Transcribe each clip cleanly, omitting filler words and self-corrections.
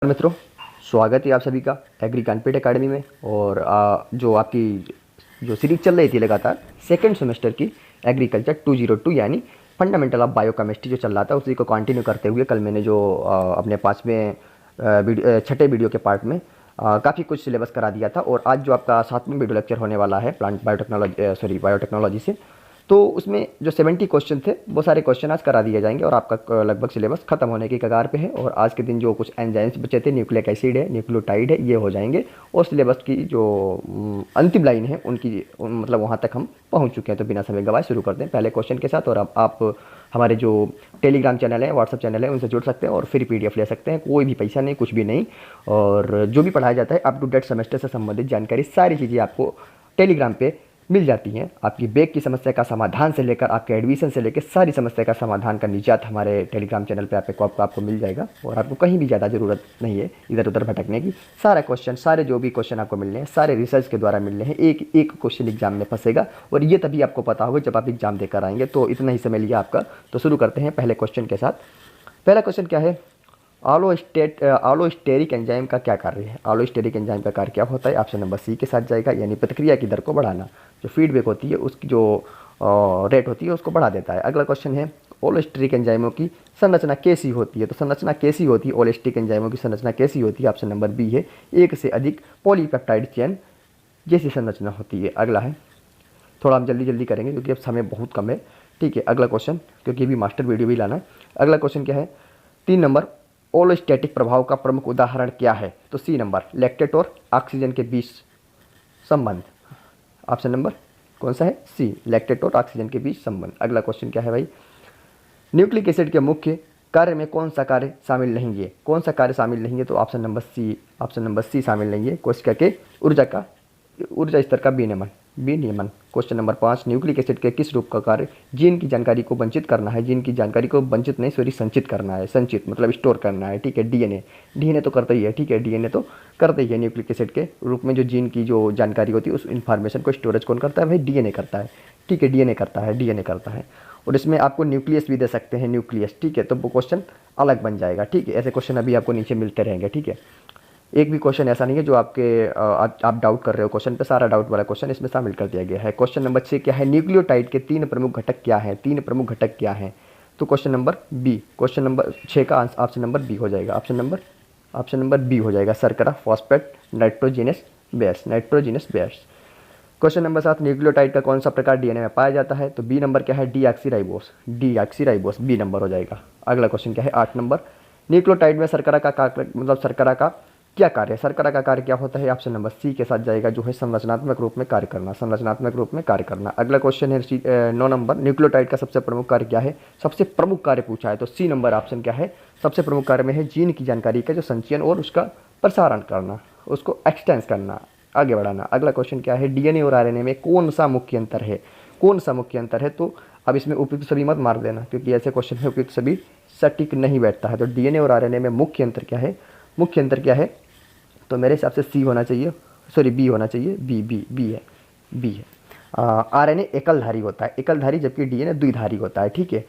मित्रों, स्वागत है आप सभी का एग्री ज्ञानपीठ अकेडमी में। और जो आपकी जो सीरीज चल रही थी लगातार सेकंड सेमेस्टर की एग्रीकल्चर 202 यानी फंडामेंटल ऑफ बायोकेमिस्ट्री जो चल रहा था उसी को कंटिन्यू करते हुए कल मैंने जो अपने पाँचवें छठे वीडियो के पार्ट में काफ़ी कुछ सिलेबस करा दिया था। और आज जो आपका 7वां वीडियो लेक्चर होने वाला है प्लांट बायोटेक्नोलॉजी से, तो उसमें जो 70 क्वेश्चन थे वो सारे क्वेश्चन आज करा दिए जाएंगे और आपका लगभग सिलेबस खत्म होने की कगार पे है। और आज के दिन जो कुछ एंजाइम्स बचे थे, न्यूक्लिक एसिड है, न्यूक्लियोटाइड है, ये हो जाएंगे और सिलेबस की जो अंतिम लाइन है उनकी मतलब वहाँ तक हम पहुँच चुके हैं। तो बिना समय गवाए शुरू करते हैं पहले क्वेश्चन के साथ। और अब आप हमारे जो टेलीग्राम चैनल है, व्हाट्सअप चैनल है, उनसे जुड़ सकते हैं और फ्री PDF ले सकते हैं। कोई भी पैसा नहीं, कुछ भी नहीं। और जो भी पढ़ाया जाता है अप टू डेट सेमेस्टर से संबंधित जानकारी सारी चीज़ें आपको टेलीग्राम पे मिल जाती हैं। आपकी बैग की समस्या का समाधान से लेकर आपके एडमिशन से लेकर सारी समस्या का समाधान का निजात हमारे टेलीग्राम चैनल पे आपको मिल जाएगा। और आपको कहीं भी ज़्यादा ज़रूरत नहीं है इधर उधर भटकने की। सारा क्वेश्चन, सारे जो भी क्वेश्चन आपको मिलने हैं सारे रिसर्च के द्वारा मिलने हैं। एक एक क्वेश्चन एग्जाम में फंसेगा और ये तभी आपको पता होगा जब आप एग्जाम देकर आएंगे। तो इतना ही समय लिया आपका, तो शुरू करते हैं पहले क्वेश्चन के साथ। पहला क्वेश्चन क्या है, आलोस्टेरिक एंजाइम का क्या कार्य है। आलोस्टेरिक एंजाइम का कार्य क्या होता है, ऑप्शन नंबर सी के साथ जाएगा, यानी प्रतिक्रिया की दर को बढ़ाना। जो फीडबैक होती है उसकी जो रेट होती है उसको बढ़ा देता है। अगला क्वेश्चन है, ओलोस्टेरिक एंजाइमों की संरचना कैसी होती है। तो संरचना कैसी होती है, ओलोस्टेरिक एंजाइमों की संरचना कैसी होती है, ऑप्शन नंबर बी है, एक से अधिक पॉलीपेप्टाइड चेन जैसी संरचना होती है। अगला है, थोड़ा हम जल्दी जल्दी करेंगे क्योंकि अब समय बहुत कम है, ठीक है। अगला क्वेश्चन, क्योंकि अभी मास्टर वीडियो भी लाना है। अगला क्वेश्चन क्या है, 3 नंबर, ओलोस्टैटिक प्रभाव का प्रमुख उदाहरण क्या है। तो सी नंबर, लैक्टेट और ऑक्सीजन के बीच संबंध। ऑप्शन नंबर कौन सा है, सी, लैक्टेट और ऑक्सीजन के बीच संबंध। अगला क्वेश्चन क्या है भाई, न्यूक्लिक एसिड के मुख्य कार्य में कौन सा कार्य शामिल नहीं है। कौन सा कार्य शामिल नहीं है, तो ऑप्शन नंबर सी शामिल नहीं है। क्वेश्चन के ऊर्जा स्तर का विनियमन। क्वेश्चन नंबर 5, न्यूक्लिक एसिड के किस रूप का कार्य जीन की जानकारी को वंचित करना है। जीन की जानकारी को वंचित नहीं, सॉरी, संचित करना है। संचित मतलब स्टोर करना है, ठीक है। डीएनए तो करता ही है, ठीक है, डीएनए तो करता ही है। न्यूक्लिक एसिड के रूप में जो जीन की जो जानकारी होती है उस इन्फॉर्मेशन को स्टोरेज कौन करता है भाई, डीएनए करता है, ठीक है, डीएनए करता है। और इसमें आपको न्यूक्लियस भी दे सकते हैं, न्यूक्लियस, ठीक है। तो वो क्वेश्चन अलग बन जाएगा, ठीक है। ऐसे क्वेश्चन अभी आपको नीचे मिलते रहेंगे, ठीक है। एक भी क्वेश्चन ऐसा नहीं है जो आप डाउट कर रहे हो क्वेश्चन पे, सारा डाउट वाला क्वेश्चन इसमें शामिल कर दिया गया है। क्वेश्चन नंबर 6 क्या है, न्यूक्लियोटाइड के 3 प्रमुख घटक क्या हैं। 3 प्रमुख घटक क्या हैं, तो question number B, question number 6 का ऑप्शन नंबर बी हो जाएगा। ऑप्शन नंबर बी हो जाएगा, शर्करा, phosphate, nitrogenous base. Question number 7, nucleotide का कौन सा प्रकार डीएनए में पाया जाता है। तो बी नंबर क्या है, डीऑक्सीराइबोस, बी नंबर हो जाएगा। अगला क्वेश्चन क्या है, 8 नंबर, न्यूक्लियोटाइड में शर्करा का शर्करा का क्या कार्य है। शर्करा का कार्य क्या होता है, ऑप्शन नंबर सी के साथ जाएगा, जो है संरचनात्मक रूप में कार्य करना। अगला क्वेश्चन है 9 नंबर, न्यूक्लियोटाइड का सबसे प्रमुख कार्य क्या है। सबसे प्रमुख कार्य पूछा है तो सी नंबर ऑप्शन क्या है, सबसे प्रमुख कार्य में है जीन की जानकारी का जो संचयन और उसका प्रसारण करना, उसको एक्सटेंस करना, आगे बढ़ाना। अगला क्वेश्चन क्या है, डीएनए और आरएनए में कौन सा मुख्य अंतर है। तो अब इसमें उपयुक्त सभी मत मार देना क्योंकि ऐसे क्वेश्चन है उपयुक्त सभी सटीक नहीं बैठता है। तो डीएनए और आरएनए में मुख्य अंतर क्या है, तो मेरे हिसाब से सी होना चाहिए, सॉरी बी होना चाहिए, बी है। आरएनए एकलधारी होता है, जबकि डीएनए द्विधारी होता है, ठीक है।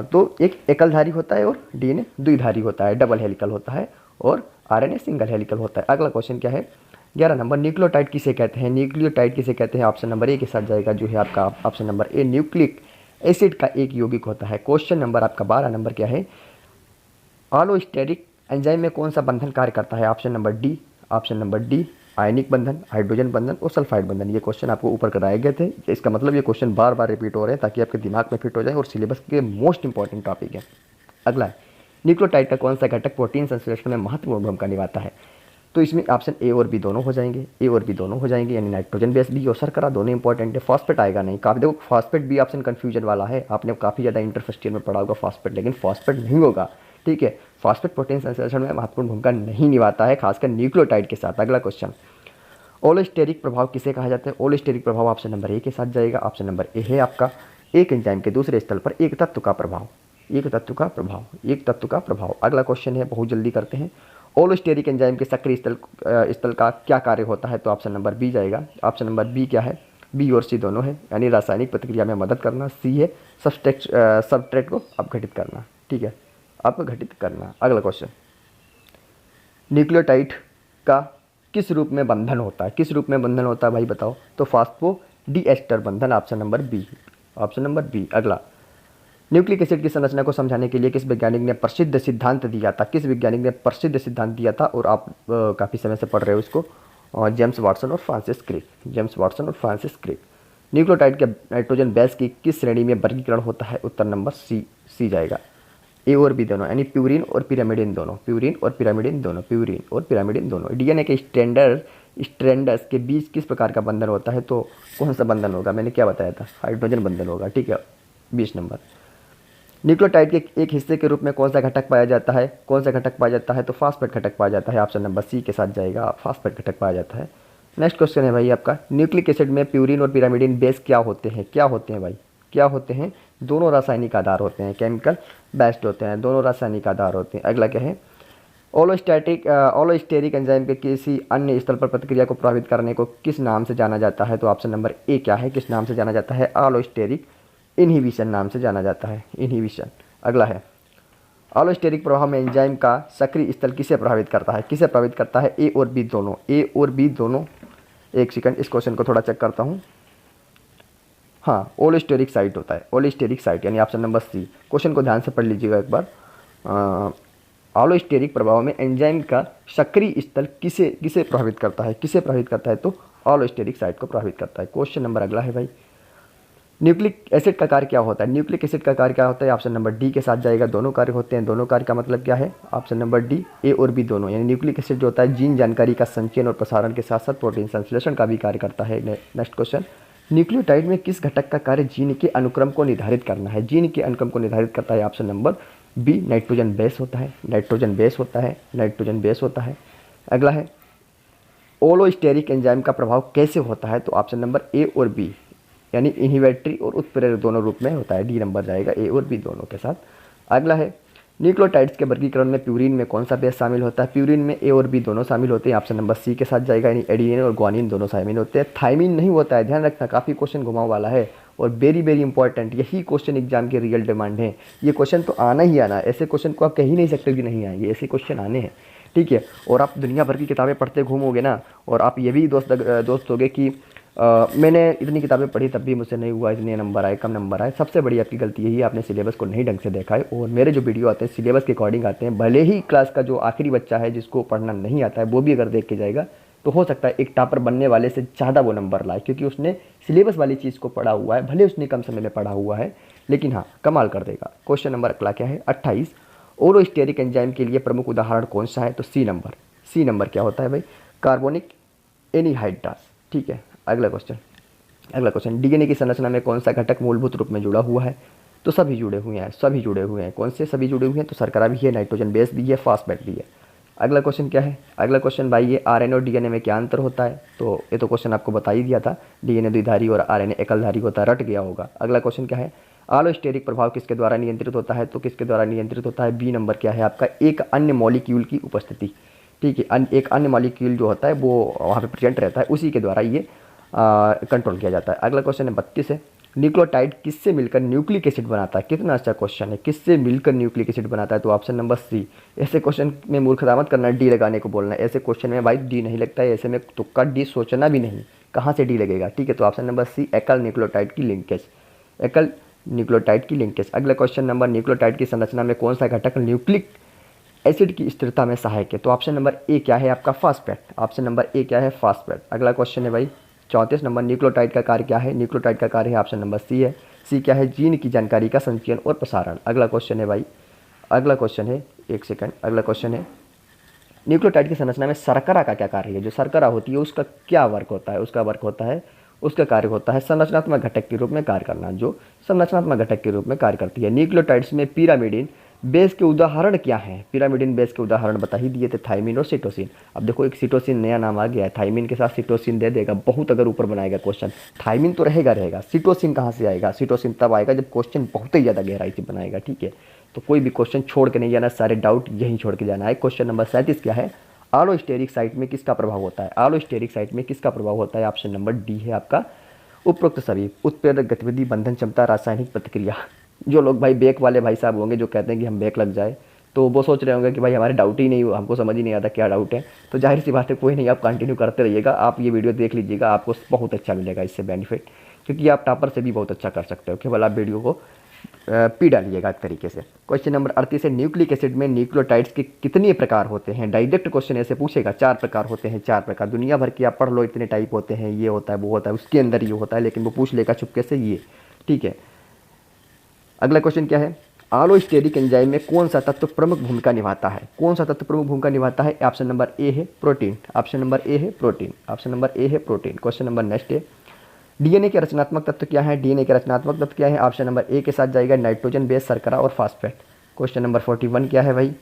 तो एक एकलधारी होता है और डीएनए द्विधारी होता है, डबल हेलिकल होता है, और आरएनए सिंगल हेलिकल होता है। अगला क्वेश्चन क्या है, 11 नंबर, न्यूक्लियोटाइड किसे कहते हैं। ऑप्शन नंबर ए के साथ जाएगा, जो है आपका option number A, nucleic acid का एक यौगिक होता है। क्वेश्चन नंबर आपका 12 नंबर क्या है, आलोस्टेरिक एंजाइम में कौन सा बंधन कार्य करता है। ऑप्शन नंबर डी, आयनिक बंधन, हाइड्रोजन बंधन और सल्फाइड बंधन। ये क्वेश्चन आपको ऊपर कराए गए थे, इसका मतलब ये क्वेश्चन बार बार रिपीट हो रहे हैं ताकि आपके दिमाग में फिट हो जाए और सिलेबस के मोस्ट इंपॉर्टेंट टॉपिक है। अगला है, न्यूक्लियोटाइड का कौन सा घटक प्रोटीन संश्लेषण में महत्वपूर्ण भूमिका निभाता है। तो इसमें ऑप्शन ए और बी दोनों हो जाएंगे, यानी नाइट्रोजन बेस बी और शर्करा दोनों इंपॉर्टेंट है। फॉस्फेट आएगा नहीं, काफ़ी देखो फॉस्फेट भी ऑप्शन कन्फ्यूजन वाला है, आपने काफ़ी ज़्यादा इंटर फर्स्ट ईयर में पढ़ा होगा फॉस्फेट, लेकिन फॉस्फेट नहीं होगा, ठीक है। फॉस्फेट प्रोटीन संश्लेषण में महत्वपूर्ण भूमिका नहीं निभाता है, खासकर न्यूक्लियोटाइड के साथ। अगला क्वेश्चन, ओलोस्टेरिक प्रभाव किसे कहा जाता है। ओलोस्टेरिक प्रभाव ऑप्शन नंबर ए के साथ जाएगा। ऑप्शन नंबर ए है आपका, एक एंजाइम के दूसरे स्थल पर एक तत्व का प्रभाव। अगला क्वेश्चन है, बहुत जल्दी करते हैं, ओलोस्टेरिक एंजाइम के सक्रिय स्थल का क्या कार्य होता है। तो ऑप्शन नंबर बी जाएगा। ऑप्शन नंबर बी क्या है, बी और सी दोनों है, यानी रासायनिक प्रतिक्रिया में मदद करना। सी है सबस्ट्रेट को अपघटित करना, ठीक है, अपघटित करना। अगला क्वेश्चन, न्यूक्लियोटाइड का किस रूप में बंधन होता है, किस रूप में बंधन होता है भाई बताओ? तो फास्फोडीएस्टर बंधन, option number B, option number B. अगला, न्यूक्लिक एसिड की संरचना को समझाने के लिए किस वैज्ञानिक ने प्रसिद्ध सिद्धांत दिया था, किस वैज्ञानिक ने प्रसिद्ध सिद्धांत दिया था? और आप काफ़ी समय से पढ़ रहे हो इसको, जेम्स वाटसन और फ्रांसिस क्रिक, जेम्स वाटसन और फ्रांसिस क्रिक। न्यूक्लियोटाइड के नाइट्रोजन बेस की किस श्रेणी में वर्गीकरण होता है? उत्तर नंबर सी, सी जाएगा। ए और बी दोनों, यानी प्यूरिन और पिरामिडिन दोनों, प्यूरिन और पिरामिडिन दोनों, प्यूरिन और पिरामिडिन दोनों। डीएनए के स्ट्रैंड्स के बीच किस प्रकार का बंधन होता है? तो कौन सा बंधन होगा? मैंने क्या बताया था? हाइड्रोजन बंधन होगा, ठीक है। 20 नंबर। न्यूक्लियोटाइड के एक हिस्से के रूप में कौन सा घटक पाया जाता है? कौन सा घटक पाया जाता है? तो फास्फेट घटक पाया जाता है, ऑप्शन नंबर सी के साथ जाएगा, फास्फेट घटक पाया जाता है। नेक्स्ट क्वेश्चन है भाई आपका, न्यूक्लिक एसिड में प्यूरिन और पिरामिडिन बेस क्या होते हैं? क्या होते हैं भाई, क्या होते हैं? दोनों रासायनिक आधार होते हैं, केमिकल बेस्ड होते हैं, दोनों रासायनिक आधार होते हैं। अगला क्या है, ओलोस्टेरिक एंजाइम के किसी अन्य स्थल पर प्रतिक्रिया को प्रभावित करने को किस नाम से जाना जाता है? तो ऑप्शन नंबर ए क्या है, किस नाम से जाना जाता है? ओलोस्टेरिक इनहिबिशन नाम से जाना जाता है, इनहिबिशन। अगला है, ओलोस्टेरिक प्रभाव में एंजाइम का सक्रिय स्थल किसे प्रभावित करता है? किसे प्रभावित करता है? ए और बी दोनों, ए और बी दोनों। एक सेकंड, इस क्वेश्चन को थोड़ा चेक करता हूँ। हाँ, ओलोस्टेरिक साइट होता है, ओलोस्टेरिक साइट, यानी ऑप्शन नंबर सी। क्वेश्चन को ध्यान से पढ़ लीजिएगा एक बार। ओलोस्टेरिक प्रभाव में एंजाइम का सक्रिय स्थल किसे किसे प्रभावित करता है? किसे प्रभावित करता है? तो ओलोस्टेरिक साइट को प्रभावित करता है। क्वेश्चन नंबर अगला है भाई, न्यूक्लिक एसिड का कार्य क्या होता है? न्यूक्लिक एसिड का कार्य क्या होता है? ऑप्शन नंबर डी के साथ जाएगा, दोनों कार्य होते हैं। दोनों कार्य का मतलब क्या है? ऑप्शन नंबर डी, ए और बी दोनों। यानी न्यूक्लिक एसिड जो होता है जीन जानकारी का संचयन और प्रसारण के साथ साथ प्रोटीन संश्लेषण का भी कार्य करता है। नेक्स्ट क्वेश्चन, न्यूक्लियोटाइड में किस घटक का कार्य जीन के अनुक्रम को निर्धारित करना है? जीन के अनुक्रम को निर्धारित करता है, option number B, nitrogen base होता है, नाइट्रोजन बेस होता है, नाइट्रोजन बेस होता है। अगला है, ओलोस्टेरिक एंजाइम का प्रभाव कैसे होता है? तो ऑप्शन नंबर ए और बी, यानी इनहिबिटरी और उत्प्रेरक दोनों रूप में होता है। डी नंबर जाएगा, ए और बी दोनों के साथ। अगला है, न्यूक्लियोटाइड्स के वर्गीकरण में प्यूरिन में कौन सा बेस शामिल होता है? प्यूरिन में ए और बी दोनों शामिल होते हैं, ऑप्शन नंबर सी के साथ जाएगा, यानी एडिनिन और ग्वानिन दोनों शामिल होते हैं। थाइमिन नहीं होता है, ध्यान रखना, काफ़ी क्वेश्चन घुमाव वाला है और वेरी वेरी इंपॉर्टेंट, यही क्वेश्चन एग्जाम के रियल डिमांड है। ये क्वेश्चन तो आना ही आना, ऐसे क्वेश्चन को आप कह ही नहीं सकते कि नहीं आएंगे, ऐसे क्वेश्चन आने हैं, ठीक है। और आप दुनिया भर की किताबें पढ़ते घूमोगे ना, और आप ये भी दोस्त होगे कि मैंने इतनी किताबें पढ़ी तब भी मुझसे नहीं हुआ, इतने नंबर आए, कम नंबर आए। सबसे बड़ी आपकी गलती यही है, आपने सिलेबस को नहीं ढंग से देखा है। और मेरे जो वीडियो आते हैं सिलेबस के अकॉर्डिंग आते हैं, भले ही क्लास का जो आखिरी बच्चा है जिसको पढ़ना नहीं आता है वो भी अगर देख के जाएगा तो हो सकता है एक टॉपर बनने वाले से ज़्यादा वो नंबर लाए, क्योंकि उसने सिलेबस वाली चीज़ को पढ़ा हुआ है, भले उसने कम समय में पढ़ा हुआ है, लेकिन हाँ कमाल कर देगा। क्वेश्चन नंबर अगला क्या है, 28, ओलोस्टेरिक एंजाइम के लिए प्रमुख उदाहरण कौन सा है? तो सी नंबर, सी नंबर क्या होता है भाई? कार्बोनिक एनहाइड्रास, ठीक है। अगला क्वेश्चन, डीएनए की संरचना में कौन सा घटक मूलभूत रूप में जुड़ा हुआ है? तो सभी जुड़े हुए हैं, सभी जुड़े हुए हैं। कौन से सभी जुड़े हुए हैं? तो शर्करा भी है, नाइट्रोजन बेस भी है, फास्फेट भी है। अगला क्वेश्चन क्या है? अगला क्वेश्चन भाई, ये आरएनए और डीएनए में क्या अंतर होता है? तो ये तो क्वेश्चन आपको बता ही दिया था, डीएनए द्विधारी और आरएनए एकलधारी होता है, रट गया होगा। अगला क्वेश्चन क्या है, आलोस्टेरिक प्रभाव किसके द्वारा नियंत्रित होता है? तो किसके द्वारा नियंत्रित होता है? बी नंबर क्या है आपका? एक अन्य मॉलिक्यूल की उपस्थिति, ठीक है। एक अन्य मॉलिक्यूल जो होता है वो वहाँ पे प्रेजेंट रहता है, उसी के द्वारा ये कंट्रोल किया जाता है। अगला क्वेश्चन है 32 है, न्यूक्लियोटाइड किससे मिलकर न्यूक्लिक एसिड बनाता है? कितना अच्छा क्वेश्चन है, किससे मिलकर न्यूक्लिक एसिड बनाता है? तो ऑप्शन नंबर सी। ऐसे क्वेश्चन में मूर्खता मत करना, डी लगाने को बोलना है। ऐसे क्वेश्चन में भाई डी नहीं लगता है, ऐसे में तुक्का डी सोचना भी नहीं, कहाँ से डी लगेगा, ठीक है। तो ऑप्शन नंबर सी, एकल न्यूक्लियोटाइड की लिंकेज, एकल न्यूक्लियोटाइड की लिंकेज। अगला क्वेश्चन नंबर, न्यूक्लियोटाइड की संरचना में कौन सा घटक न्यूक्लिक एसिड की स्थिरता में सहायक है? तो ऑप्शन नंबर ए क्या है आपका? फास्फेट। ऑप्शन नंबर ए क्या है? फास्फेट। अगला क्वेश्चन है भाई 34 नंबर, न्यूक्लियोटाइड का कार्य क्या है? न्यूक्लियोटाइड का कार्य है, ऑप्शन नंबर सी है। सी क्या है? जीन की जानकारी का संचयन और प्रसारण। अगला क्वेश्चन है भाई, अगला क्वेश्चन है, एक सेकंड, अगला क्वेश्चन है, न्यूक्लियोटाइड की संरचना में शर्करा का क्या कार्य है? जो शर्करा होती है उसका क्या वर्क होता है? उसका वर्क होता है, उसका कार्य होता है संरचनात्मक घटक के रूप में कार्य करना, जो संरचनात्मक घटक के रूप में कार्य करती है। न्यूक्लियोटाइड्स में पिरामिडिन बेस के उदाहरण क्या हैं? पिरामिडिन बेस के उदाहरण बता ही दिए थे, थाइमिन और सिटोसिन। अब देखो एक सिटोसिन नया नाम आ गया है, थाइमिन के साथ सिटोसिन दे देगा, बहुत अगर ऊपर बनाएगा क्वेश्चन। थाइमिन तो रहेगा, सिटोसिन कहाँ से आएगा? सिटोसिन तब आएगा जब क्वेश्चन बहुत ही ज़्यादा गहराई से बनाएगा, ठीक है। तो कोई भी क्वेश्चन छोड़ के नहीं जाना, सारे डाउट यहीं छोड़ के जाना है। क्वेश्चन नंबर 37 क्या है? आलोस्टेरिक साइट में किसका प्रभाव होता है? आलोस्टेरिक साइट में किसका प्रभाव होता है? ऑप्शन नंबर डी है आपका, उपरोक्त सभी, उत्प्रेरक गतिविधि, बंधन क्षमता, रासायनिक प्रतिक्रिया। जो लोग भाई बेक वाले भाई साहब होंगे जो कहते हैं कि हम बेक लग जाए, तो वो सोच रहे होंगे कि भाई हमारे डाउट ही नहीं हुआ, हमको समझ ही नहीं आता क्या डाउट है। तो जाहिर सी बात है कोई नहीं, आप कंटिन्यू करते रहिएगा, आप ये वीडियो देख लीजिएगा, आपको बहुत अच्छा मिलेगा इससे बेनिफिट, क्योंकि आप टॉपर से भी बहुत अच्छा कर सकते हो। केवल आप वीडियो को पी डालिएगा एक तरीके से। क्वेश्चन नंबर 38 है, न्यूक्लिक एसिड में न्यूक्लियोटाइड्स के कितने प्रकार होते हैं? डायरेक्ट क्वेश्चन ऐसे पूछेगा, 4 प्रकार होते हैं, 4 प्रकार। दुनिया भर की आप पढ़ लो, इतने टाइप होते हैं, ये होता है वो होता है, उसके अंदर ये होता है, लेकिन वो पूछ लेगा चुपके से ये, ठीक है। अगला क्वेश्चन क्या है, आलोस्टेरिक एंजाइम में कौन सा तत्व प्रमुख भूमिका निभाता है? कौन सा तत्व प्रमुख भूमिका निभाता है? ऑप्शन नंबर ए है प्रोटीन, ऑप्शन नंबर ए है प्रोटीन, ऑप्शन नंबर ए है प्रोटीन। क्वेश्चन नंबर नेक्स्ट है, डीएनए के रचनात्मक तत्व क्या है? डीएनए के रचनात्मक तत्व क्या है? ऑप्शन नंबर ए के साथ जाएगा नाइट्रोजन, बेस, शर्करा और फास्फेट। क्वेश्चन नंबर 41 क्या है भाई,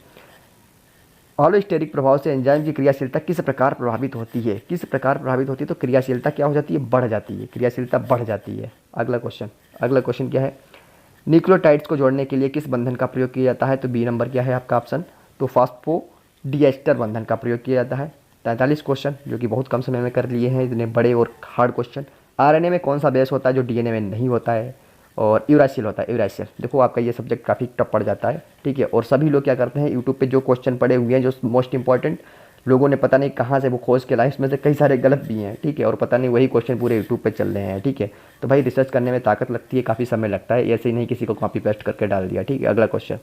ऑलोस्टेरिक प्रभाव से एंजाइम की क्रियाशीलता किस प्रकार प्रभावित होती है? किस प्रकार प्रभावित होती है? तो क्रियाशीलता क्या हो जाती है? बढ़ जाती है, क्रियाशीलता बढ़ जाती है। अगला क्वेश्चन क्या है, न्यूक्लियोटाइड्स को जोड़ने के लिए किस बंधन का प्रयोग किया जाता है? तो बी नंबर क्या है आपका ऑप्शन, तो फॉस्फोडीएस्टर बंधन का प्रयोग किया जाता है। 43 क्वेश्चन जो कि बहुत कम समय में कर लिए हैं, इतने बड़े और हार्ड क्वेश्चन। आरएनए में कौन सा बेस होता है जो डीएनए में नहीं होता है? और यूरासिल होता है, यूरासिल। देखो आपका ये सब्जेक्ट काफ़ी टफ पड़ जाता है, ठीक है। और सभी लोग क्या करते हैं, यूट्यूब पे जो क्वेश्चन पड़े हुए हैं, जो मोस्ट इंपॉर्टेंट, लोगों ने पता नहीं कहाँ से वो खोज के लाए, इसमें से कई सारे गलत भी हैं, ठीक है। और पता नहीं वही क्वेश्चन पूरे यूट्यूब पे चल रहे हैं, ठीक है। तो भाई रिसर्च करने में ताकत लगती है, काफ़ी समय लगता है, ऐसे ही नहीं किसी को कॉपी पेस्ट करके डाल दिया, ठीक है। अगला क्वेश्चन,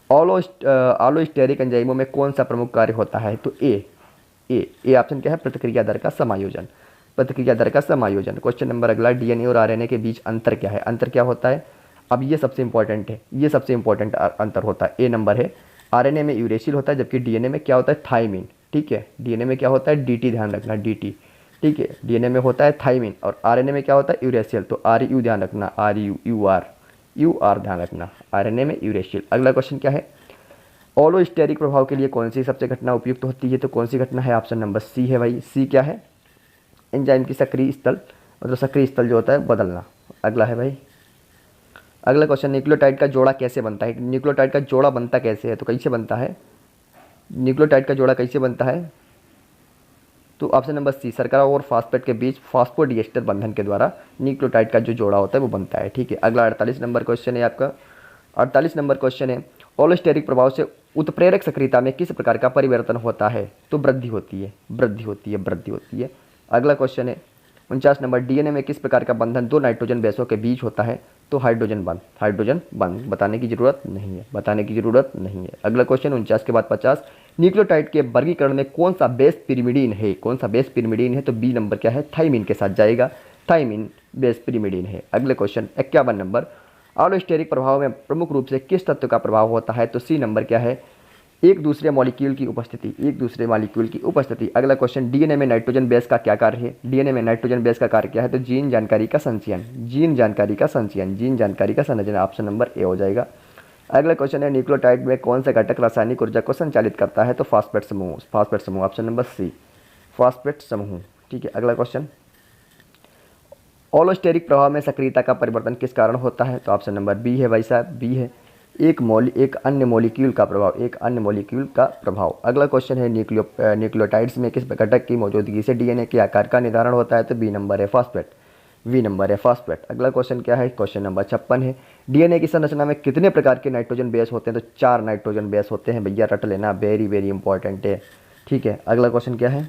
ऑलोस्टेरिक एंजाइमों में कौन सा प्रमुख कार्य होता है? तो ए ऑप्शन क्या है, प्रतिक्रिया दर का समायोजन, प्रतिक्रिया दर का समायोजन। क्वेश्चन नंबर अगला, डीएनए और आरएनए के बीच अंतर क्या है? अंतर क्या होता है? अब ये सबसे इंपॉर्टेंट है, ये सबसे इंपॉर्टेंट अंतर होता है। ए नंबर है, आरएनए में यूरेसिल होता है, जबकि डीएनए में क्या होता है? थाइमिन, ठीक है। डीएनए में क्या होता है? डीटी, ध्यान रखना, डीटी, ठीक है। डीएनए में होता है थाइमिन और आरएनए में क्या होता है? यूरेसिल, तो आर यू ध्यान रखना, आर यू यू आर ध्यान रखना, आरएनए में यूरेसिल। अगला क्वेश्चन क्या है, ऑलोस्टेरिक प्रभाव के लिए कौन सी सबसे घटना उपयुक्त होती है? तो कौन सी घटना है? ऑप्शन नंबर सी है भाई। सी क्या है? एंजाइम की सक्रिय स्थल, मतलब सक्रिय स्थल जो होता है बदलना। अगला है भाई, अगला क्वेश्चन, न्यूक्लियोटाइड का जोड़ा कैसे बनता है? न्यूक्लियोटाइड का जोड़ा बनता कैसे है? तो कैसे बनता है न्यूक्लियोटाइड का जोड़ा, कैसे बनता है? तो ऑप्शन नंबर सी, शर्करा और फास्फेट के बीच फॉस्फोडीएस्टर बंधन के द्वारा न्यूक्लियोटाइड का जो जोड़ा होता है वो बनता है, ठीक है। अगला 48 नंबर क्वेश्चन है आपका। 48 नंबर क्वेश्चन है, ऑलोस्टेरिक प्रभाव से उत्प्रेरक सक्रियता में किस प्रकार का परिवर्तन होता है? तो वृद्धि होती है, वृद्धि होती है, वृद्धि होती है। अगला क्वेश्चन है 49 नंबर, डीएनए में किस प्रकार का बंधन 2 नाइट्रोजन बेसों के बीच होता है? तो हाइड्रोजन बंध, हाइड्रोजन बंध, बताने की जरूरत नहीं है, बताने की जरूरत नहीं है। अगला क्वेश्चन 49 के बाद 50, न्यूक्लियोटाइड के वर्गीकरण में कौन सा बेस पिरिमिडीन है? कौन सा बेस पिरिमिडीन है? तो बी नंबर क्या है? थाइमिन के साथ जाएगा, थाइमिन बेस पिरिमिडीन है। अगले क्वेश्चन 51 नंबर, ऑलोस्टेरिक प्रभाव में प्रमुख रूप से किस तत्व का प्रभाव होता है? तो सी नंबर क्या है? एक दूसरे मॉलिक्यूल की उपस्थिति, एक दूसरे मॉलिक्यूल की उपस्थिति। अगला क्वेश्चन, डीएनए में नाइट्रोजन बेस का क्या कार्य है? डीएनए में नाइट्रोजन बेस का कार्य क्या है? तो जीन जानकारी का संचयन, जीन जानकारी का संचयन, जीन जानकारी का संरचना, ऑप्शन नंबर ए हो जाएगा। अगला क्वेश्चन है, न्यूक्लियोटाइड में कौन सा घटक रासायनिक ऊर्जा को संचालित करता है? तो फास्फेट समूह, फास्फेट समूह, ऑप्शन नंबर सी, फास्फेट समूह, ठीक है। अगला क्वेश्चन, ऑलोस्टेरिक प्रभाव में सक्रियता का परिवर्तन किस कारण होता है? तो ऑप्शन नंबर बी है भाई साहब, बी है, एक अन्य मॉलिक्यूल का प्रभाव, एक अन्य मॉलिक्यूल का प्रभाव। अगला क्वेश्चन है, न्यूक्लियोटाइड्स में किस घटक की मौजूदगी से डीएनए के आकार का निर्धारण होता है? तो बी नंबर है फास्फेट, बी नंबर है फास्फेट। अगला क्वेश्चन क्या है? क्वेश्चन नंबर 56 है, डीएनए की संरचना में कितने प्रकार के नाइट्रोजन बेस होते हैं? तो 4 नाइट्रोजन बेस होते हैं भैया, रट लेना, वेरी वेरी इंपॉर्टेंट है, ठीक है। अगला क्वेश्चन क्या है?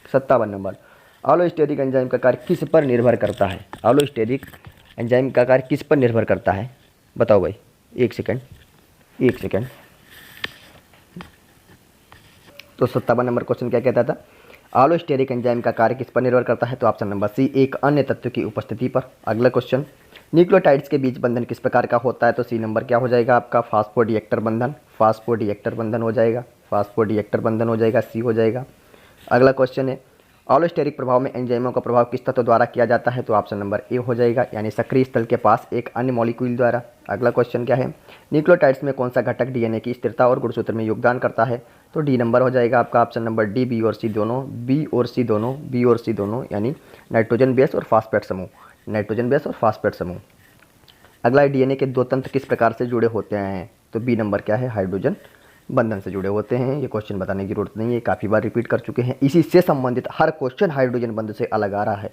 57 नंबर, ऑलोस्टेरिक एंजाइम का कार्य किस पर निर्भर करता है? ऑलोस्टेरिक एंजाइम का कार्य किस पर निर्भर करता है? बताओ भाई, एक सेकंड। तो 57 नंबर क्वेश्चन क्या कहता था? ऑलोस्टेरिक एंजाइम का कार्य किस पर निर्भर करता है? तो ऑप्शन नंबर सी, एक अन्य तत्व की उपस्थिति पर। अगला क्वेश्चन, न्यूक्लियोटाइड्स के बीच बंधन किस प्रकार का होता है? तो सी नंबर क्या हो जाएगा आपका? फास्फोडीएस्टर बंधन, फास्फोडीएस्टर बंधन हो जाएगा, फास्फोडीएस्टर बंधन हो जाएगा, सी हो जाएगा। अगला क्वेश्चन है, ऑलोस्टेरिक प्रभाव में एंजाइमों का प्रभाव किस तत्व द्वारा किया जाता है? तो ऑप्शन नंबर ए हो जाएगा, यानी सक्रिय स्थल के पास एक अन्य मॉलिक्यूल द्वारा। अगला क्वेश्चन क्या है? न्यूक्लियोटाइड्स में कौन सा घटक डीएनए की स्थिरता और गुणसूत्र में योगदान करता है? तो डी नंबर हो जाएगा आपका, ऑप्शन नंबर डी, बी और सी दोनों, बी और सी दोनों, बी और सी दोनों, यानी नाइट्रोजन बेस और फास्फेट समूह, नाइट्रोजन बेस और फास्फेट समूह। अगला है, डीएनए के 2 तंत्र किस प्रकार से जुड़े होते हैं? तो बी नंबर क्या है? हाइड्रोजन बंधन से जुड़े होते हैं। ये क्वेश्चन बताने की जरूरत नहीं है, काफ़ी बार रिपीट कर चुके हैं। इसी से संबंधित हर क्वेश्चन हाइड्रोजन बंधन से अलग आ रहा है।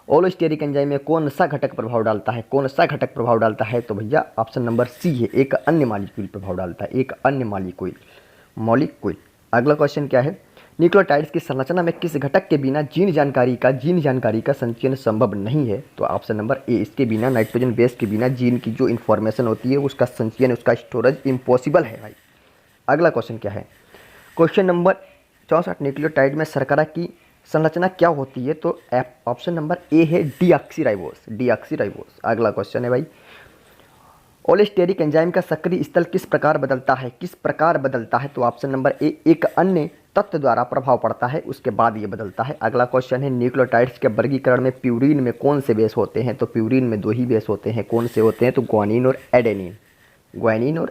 ओलोस्टेरिक एंजाइम में कौन सा घटक प्रभाव डालता है, कौन सा घटक प्रभाव डालता है, तो भैया ऑप्शन नंबर सी है, एक अन्य मॉलिक्यूल प्रभाव डालता है, एक अन्य मॉलिक्यूल। अगला क्वेश्चन क्या है, न्यूक्लियोटाइड्स की संरचना में किस घटक के बिना जीन जानकारी का संचयन संभव नहीं है, तो ऑप्शन नंबर ए, इसके बिना नाइट्रोजन बेस के बिना जीन की जो इन्फॉर्मेशन होती है उसका संचयन, उसका स्टोरेज इम्पॉसिबल है भाई। अगला क्वेश्चन क्या है, क्वेश्चन नंबर 64, न्यूक्लियोटाइड में शर्करा की संरचना क्या होती है, तो ऑप्शन नंबर ए है डीऑक्सीराइबोस। अगला क्वेश्चन है भाई, ओलेस्टेरिक एंजाइम का सक्रिय स्थल किस प्रकार बदलता है, तो ऑप्शन नंबर ए, एक अन्य तत्व द्वारा प्रभाव पड़ता है उसके बाद ये बदलता है। अगला क्वेश्चन है, न्यूक्लियोटाइड्स के वर्गीकरण में प्यूरिन में कौन से बेस होते हैं, तो प्यूरिन में 2 ही बेस होते हैं, कौन से होते हैं, तो ग्वानिन और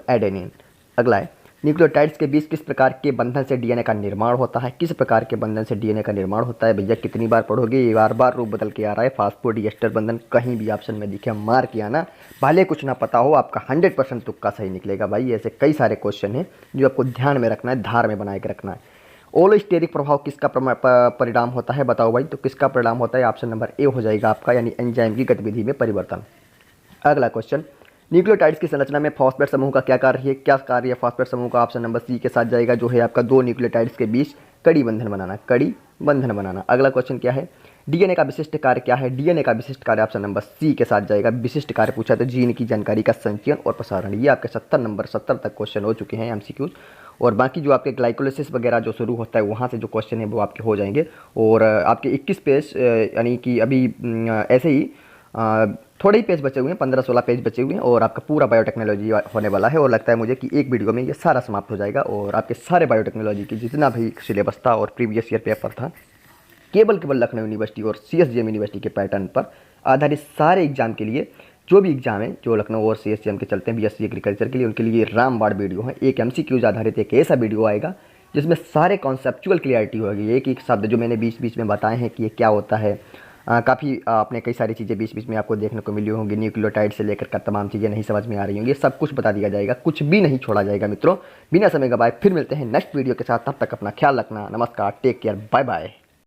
एडेनिन। अगला है, न्यूक्लियोटाइड्स के बीच किस प्रकार के बंधन से डीएनए का निर्माण होता है, किस प्रकार के बंधन से डीएनए का निर्माण होता है, भैया कितनी बार पढ़ोगे, ये बार रूप बदल के आ रहा है, फास्फोडीएस्टर बंधन, कहीं भी ऑप्शन में दिखे मार किया ना, भले कुछ ना पता हो, आपका 100% तुक्का सही निकलेगा भाई। ऐसे कई सारे क्वेश्चन हैं जो आपको ध्यान में रखना है, धार में बना के रखना है। ओलोस्टेरिक प्रभाव किसका परिणाम होता है, बताओ भाई, तो किसका परिणाम होता है, ऑप्शन नंबर ए हो जाएगा आपका, यानी एंजाइम की गतिविधि में परिवर्तन। अगला क्वेश्चन, न्यूक्लियोटाइड्स की संरचना में फॉस्फेट समूह का क्या कार्य है, फॉस्फेट समूह का ऑप्शन नंबर सी के साथ जाएगा, जो है आपका 2 न्यूक्लियोटाइड्स के बीच कड़ी बंधन बनाना। अगला क्वेश्चन क्या है, डीएनए का विशिष्ट कार्य क्या है, डीएनए का विशिष्ट कार्य ऑप्शन नंबर सी के साथ जाएगा, विशिष्ट कार्य पूछा तो जीन की जानकारी का संचयन और प्रसारण। ये आपके 70 तक क्वेश्चन हो चुके हैं एमसीक्यूज, और बाकी जो आपके ग्लाइकोलिसिस वगैरह जो शुरू होता है वहाँ से जो क्वेश्चन है वो आपके हो जाएंगे। और आपके 21 पेज, यानी कि अभी ऐसे ही थोड़े ही पेज बचे हुए हैं, 15-16 पेज बचे हुए हैं, और आपका पूरा बायोटेक्नोलॉजी होने वाला है, और लगता है मुझे कि एक वीडियो में ये सारा समाप्त हो जाएगा। और आपके सारे बायोटेक्नोलॉजी की जितना भी सिलेबस था और प्रीवियस ईयर पेपर था, केवल लखनऊ यूनिवर्सिटी और सीएसजीएम यूनिवर्सिटी के पैटर्न पर आधारित सारे एग्जाम के लिए, जो भी एग्जाम है जो लखनऊ और सीएसजीएम के चलते हैं बीएससी एग्रीकल्चर के लिए, उनके लिए रामबाण वीडियो है। एक एमसीक्यूज आधारित एक ऐसा वीडियो आएगा जिसमें सारे कॉन्सेप्चुअल क्लियरिटी होगी, एक शब्द जो मैंने बीच में बताए हैं कि ये क्या होता है, काफ़ी आपने कई सारी चीज़ें बीच में आपको देखने को मिली होंगी, न्यूक्लियोटाइड से लेकर का तमाम चीज़ें नहीं समझ में आ रही होंगी, सब कुछ बता दिया जाएगा, कुछ भी नहीं छोड़ा जाएगा मित्रों। बिना समय गवाए फिर मिलते हैं नेक्स्ट वीडियो के साथ, तब तक अपना ख्याल रखना, नमस्कार, टेक केयर, बाय बाय।